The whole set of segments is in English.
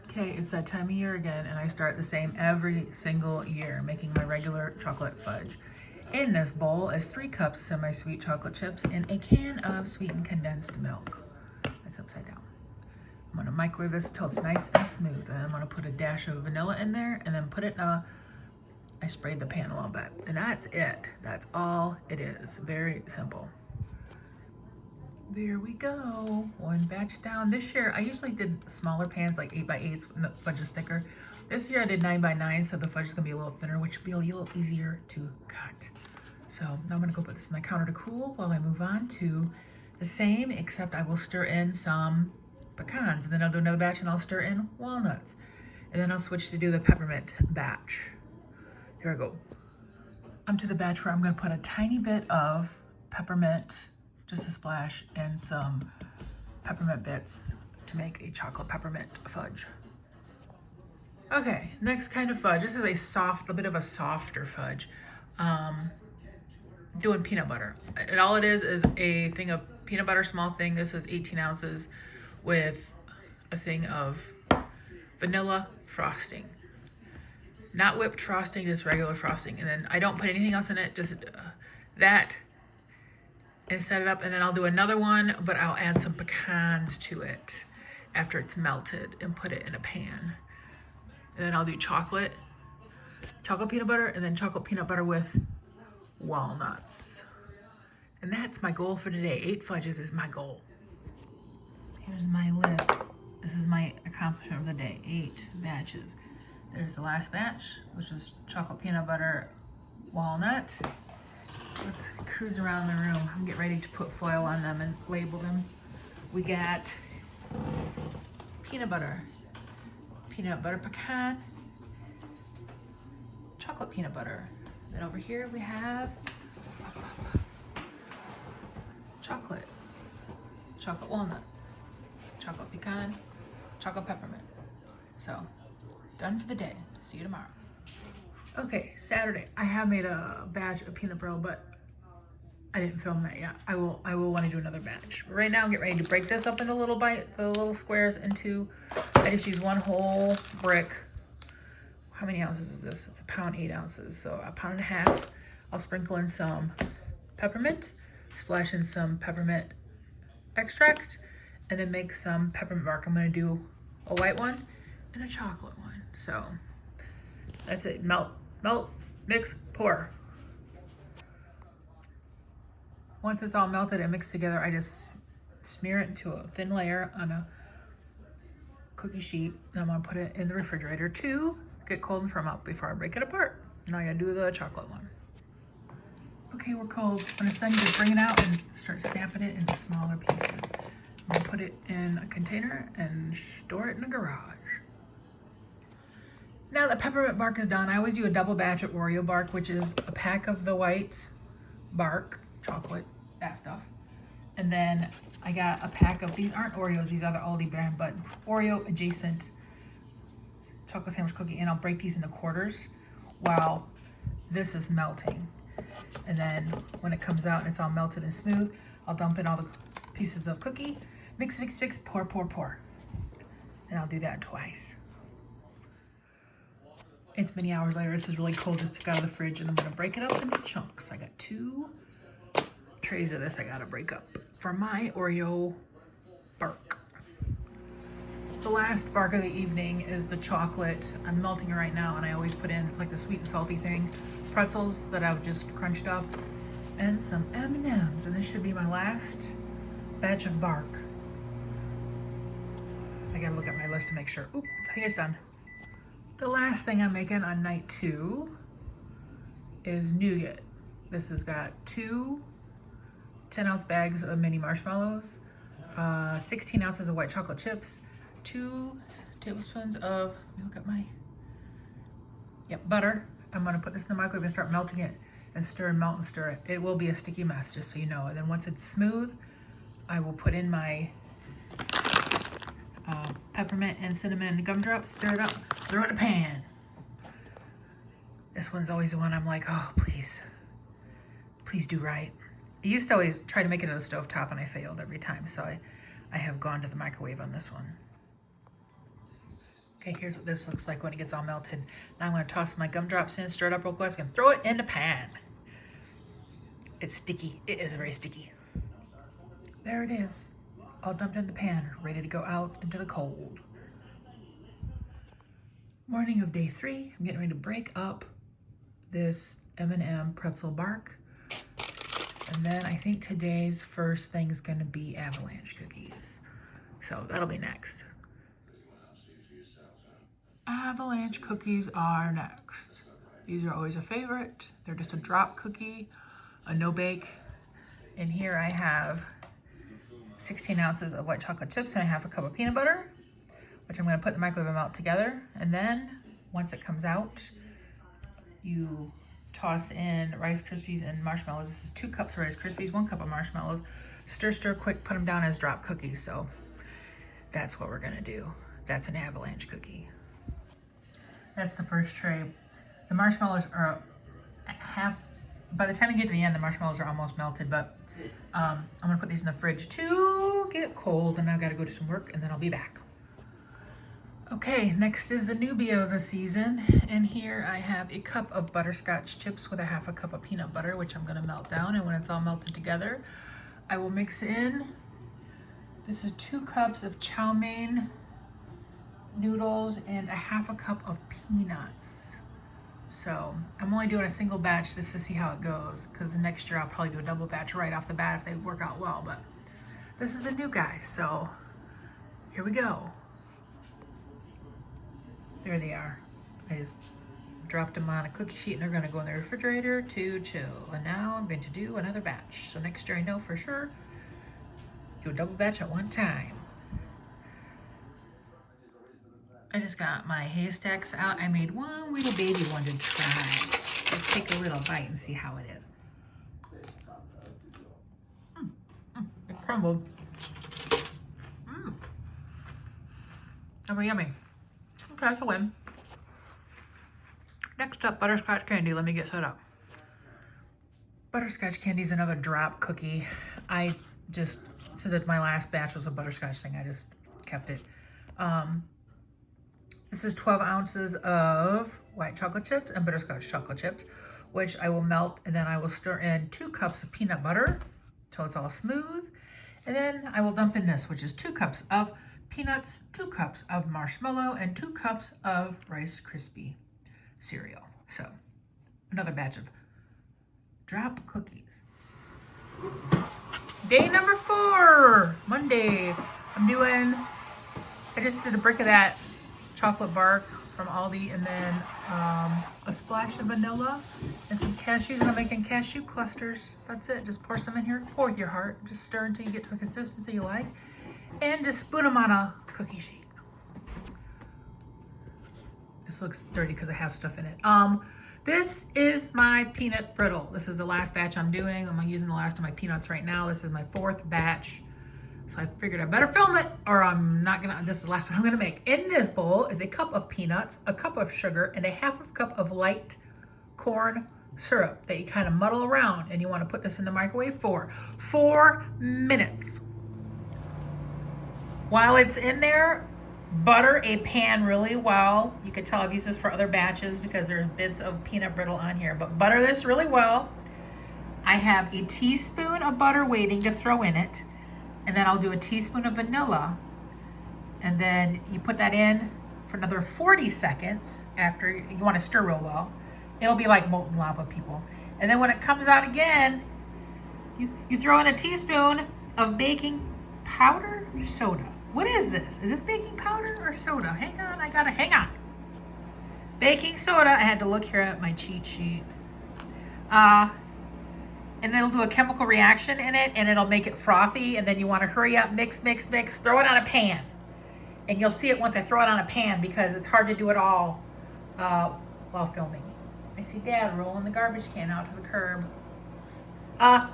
Okay, it's that time of year again, and I start the same every single year, making my regular chocolate fudge. In this bowl is 3 cups semi-sweet chocolate chips and a can of sweetened condensed milk. That's upside down. I'm gonna microwave this until it's nice and smooth, and I'm gonna put a dash of vanilla in there, and then put it in a, I sprayed the pan a little bit, and that's it. That's all it is. Very simple. There we go, 1 batch down. This year, I usually did smaller pans, like 8x8s, when the fudge is thicker. This year I did 9x9, so the fudge is gonna be a little thinner, which will be a little easier to cut. So now I'm gonna go put this on my counter to cool while I move on to the same, except I will stir in some pecans, and then I'll do another batch and I'll stir in walnuts. And then I'll switch to do the peppermint batch. Here I go. I'm to the batch where I'm gonna put a tiny bit of peppermint, just a splash, and some peppermint bits to make a chocolate peppermint fudge. Okay, next kind of fudge. This is a bit of a softer fudge. Doing peanut butter. And all it is a thing of peanut butter, small thing. This is 18 ounces with a thing of vanilla frosting. Not whipped frosting, just regular frosting. And then I don't put anything else in it, just that, and set it up, and then I'll do another one, but I'll add some pecans to it after it's melted and put it in a pan. And then I'll do chocolate peanut butter, and then chocolate peanut butter with walnuts. And that's my goal for today. 8 fudges is my goal. Here's my list. This is my accomplishment of the day, 8 batches. There's the last batch, which is chocolate peanut butter walnut. Let's cruise around the room. I'm getting ready to put foil on them and label them. We got peanut butter pecan, chocolate peanut butter. Then over here we have chocolate walnut, chocolate pecan, chocolate peppermint. So, done for the day. See you tomorrow. Okay, Saturday. I have made a batch of peanut brittle, but I didn't film that yet. I will want to do another batch. But right now, I'm getting ready to break this up into the little squares into. I just use 1 whole brick. How many ounces is this? It's 1 pound, 8 ounces. So 1.5 pounds. I'll sprinkle in some peppermint, splash in some peppermint extract, and then make some peppermint bark. I'm gonna do a white one and a chocolate one. So that's it. Melt, mix, pour. Once it's all melted and mixed together, I just smear it into a thin layer on a cookie sheet. And I'm gonna put it in the refrigerator to get cold and firm up before I break it apart. Now I gotta do the chocolate one. Okay, we're cold. When it's done, you just bring it out and start snapping it into smaller pieces. I'm gonna put it in a container and store it in the garage. Now that peppermint bark is done, I always do a double batch of Oreo bark, which is a pack of the white bark, chocolate, that stuff. And then I got a pack of, these aren't Oreos, these are the Aldi brand, but Oreo adjacent chocolate sandwich cookie, and I'll break these into quarters while this is melting. And then when it comes out and it's all melted and smooth, I'll dump in all the pieces of cookie, mix, pour, and I'll do that twice. It's many hours later. This is really cold, just took out of the fridge, and I'm gonna break it up into chunks. I got 2 trays of this I gotta break up for my Oreo bark. The last bark of the evening is the chocolate. I'm melting it right now, and I always put in, it's like the sweet and salty thing, pretzels that I've just crunched up, and some M&Ms, and this should be my last batch of bark. I gotta look at my list to make sure. Oop, I think it's done. The last thing I'm making on night 2 is nougat. This has got 2 10-ounce bags of mini marshmallows, 16 ounces of white chocolate chips, 2 tablespoons of, let me look at my, butter. I'm gonna put this in the microwave and start melting it and stir and melt and stir it. It will be a sticky mess, just so you know. And then once it's smooth, I will put in my peppermint and cinnamon gumdrops, stir it up, throw it in a pan. This one's always the one I'm like, oh, please do right. I used to always try to make it on the stovetop, and I failed every time, so I have gone to the microwave on this one. Okay, here's what this looks like when it gets all melted. Now I'm gonna toss my gumdrops in, stir it up real quick, and throw it in the pan. It's sticky. It is very sticky. There it is, all dumped in the pan, ready to go out into the cold. Morning of day 3. I'm getting ready to break up this M&M pretzel bark. And then I think today's first thing is gonna be Avalanche cookies. So that'll be next. Avalanche cookies are next. These are always a favorite. They're just a drop cookie, a no bake. And here I have 16 ounces of white chocolate chips and a half a cup of peanut butter, which I'm gonna put in the microwave and melt together. And then once it comes out, you toss in Rice Krispies and marshmallows. This is 2 cups of Rice Krispies, 1 cup of marshmallows. Stir, stir quick, put them down as drop cookies. So that's what we're gonna do. That's an Avalanche cookie. That's the first tray. The marshmallows are half, by the time you get to the end, the marshmallows are almost melted, but I'm gonna put these in the fridge to get cold, and I gotta go do some work, and then I'll be back. Okay, next is the newbie of the season, and here I have a cup of butterscotch chips with a half a cup of peanut butter, which I'm gonna melt down, and when it's all melted together, I will mix in, this is 2 cups of chow mein noodles and a half a cup of peanuts. So I'm only doing a single batch just to see how it goes, because next year I'll probably do a double batch right off the bat if they work out well, but this is a new guy, so here we go. There they are. I just dropped them on a cookie sheet and they're gonna go in the refrigerator to chill. And now I'm going to do another batch. So next year I know for sure, do a double batch at one time. I just got my haystacks out. I made one little baby one to try. Let's take a little bite and see how it is. It crumbled. Very yummy. Okay, that's a win. Next up, butterscotch candy. Let me get set up. Butterscotch candy is another drop cookie. I just, since my last batch was a butterscotch thing, I just kept it. This is 12 ounces of white chocolate chips and butterscotch chocolate chips, which I will melt, and then I will stir in 2 cups of peanut butter till it's all smooth. And then I will dump in this, which is 2 cups of peanuts, 2 cups of marshmallow, and 2 cups of Rice Krispie cereal. So another batch of drop cookies. Day number 4, Monday. I just did a brick of that chocolate bark from Aldi, and then a splash of vanilla and some cashews. I'm making cashew clusters. That's it. Just pour some in here. Pour with your heart. Just stir until you get to a consistency you like, and just spoon them on a cookie sheet. This looks dirty because I have stuff in it. This is my peanut brittle. This is the last batch I'm doing. I'm using the last of my peanuts right now. This is my 4th batch. So I figured I better film it, or I'm not gonna, this is the last one I'm gonna make. In this bowl is a cup of peanuts, a cup of sugar, and a half of cup of light corn syrup that you kind of muddle around, and you wanna put this in the microwave for 4 minutes. While it's in there, butter a pan really well. You can tell I've used this for other batches because there's bits of peanut brittle on here, but butter this really well. I have a teaspoon of butter waiting to throw in it, and then I'll do a teaspoon of vanilla, and then you put that in for another 40 seconds after. You want to stir real well. It'll be like molten lava, people. And then when it comes out again, you throw in a teaspoon of baking powder or soda. What is this? Is this baking powder or soda? Hang on. Baking soda. I had to look here at my cheat sheet. And then it'll do a chemical reaction in it, and it'll make it frothy, and then you want to hurry up, mix, throw it on a pan. And you'll see it once I throw it on a pan, because it's hard to do it all while filming. I see Dad rolling the garbage can out to the curb.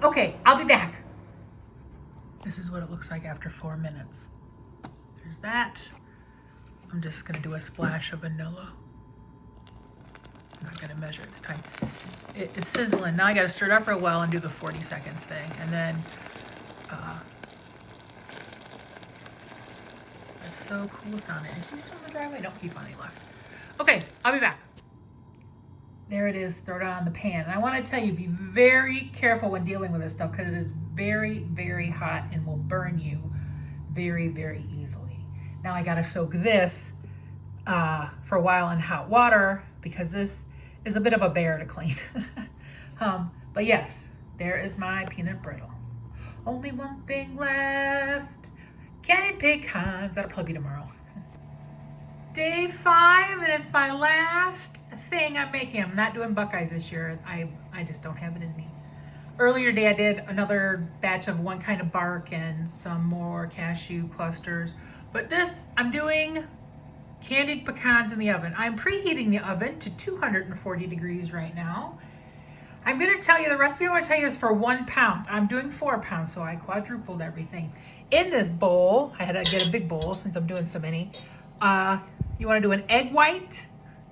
Okay, I'll be back. This is what it looks like after 4 minutes. There's that. I'm just gonna do a splash of vanilla. I'm not gonna measure it this time. It's sizzling. Now I gotta stir it up real well and do the 40 seconds thing. And then, so close on it. Is he still in the driveway? No, he finally left. Okay, I'll be back. There it is, throw it on the pan. And I want to tell you, be very careful when dealing with this stuff because it is very, very hot and will burn you very, very easily. Now I got to soak this for a while in hot water because this is a bit of a bear to clean. But yes, there is my peanut brittle. Only one thing left. Candied pecans. That'll probably be tomorrow. Day 5, and it's my last thing I'm making. I'm not doing Buckeyes this year. I just don't have it in me. Earlier today I did another batch of one kind of bark and some more cashew clusters. But this, I'm doing candied pecans in the oven. I'm preheating the oven to 240 degrees right now. I'm going to tell you, the recipe I want to tell you is for 1 pound. I'm doing 4 pounds, so I quadrupled everything. In this bowl, I had to get a big bowl since I'm doing so many. You want to do an egg white,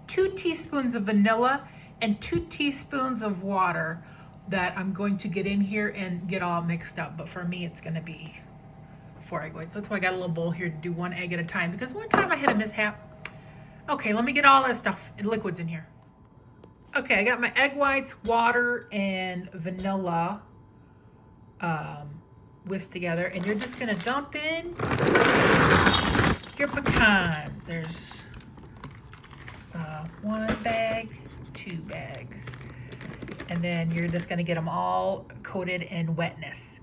2 teaspoons of vanilla, and 2 teaspoons of water that I'm going to get in here and get all mixed up. But for me, it's going to be 4 egg whites. That's why I got a little bowl here to do 1 egg at a time, because one time I had a mishap. Okay, let me get all that stuff and liquids in here. Okay, I got my egg whites, water, and vanilla whisked together, and you're just gonna dump in your pecans. There's 1 bag, 2 bags, and then you're just gonna get them all coated in wetness.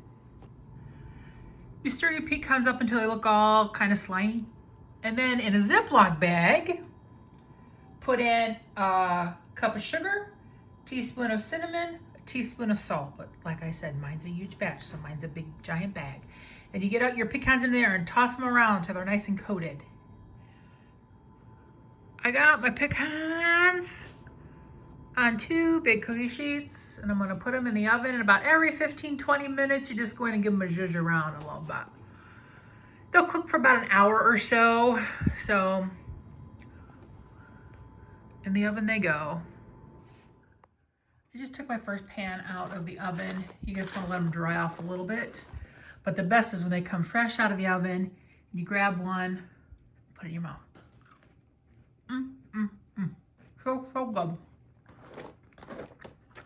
You stir your pecans up until they look all kind of slimy, and then in a Ziploc bag, put in a cup of sugar, teaspoon of cinnamon, a teaspoon of salt. But like I said, mine's a huge batch, so mine's a big giant bag. And you get out your pecans in there and toss them around till they're nice and coated. I got my pecans on 2 big cookie sheets, and I'm gonna put them in the oven, and about every 15-20 minutes, you're just going to give them a zhuzh around a little bit. They'll cook for about an hour or so. So in the oven they go. I just took my first pan out of the oven. You guys want to let them dry off a little bit. But the best is when they come fresh out of the oven, you grab one, put it in your mouth. So good.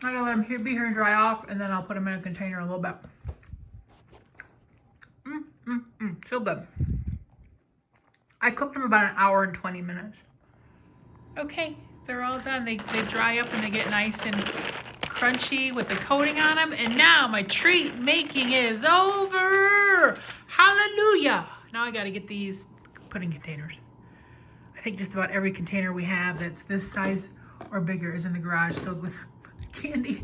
I gotta let them be here and dry off, and then I'll put them in a container a little bit. So good. I cooked them about an hour and 20 minutes. Okay, they're all done. They dry up and they get nice and crunchy with the coating on them. And now my treat making is over. Hallelujah. Now I got to get these put in containers. I think just about every container we have that's this size or bigger is in the garage filled with candy.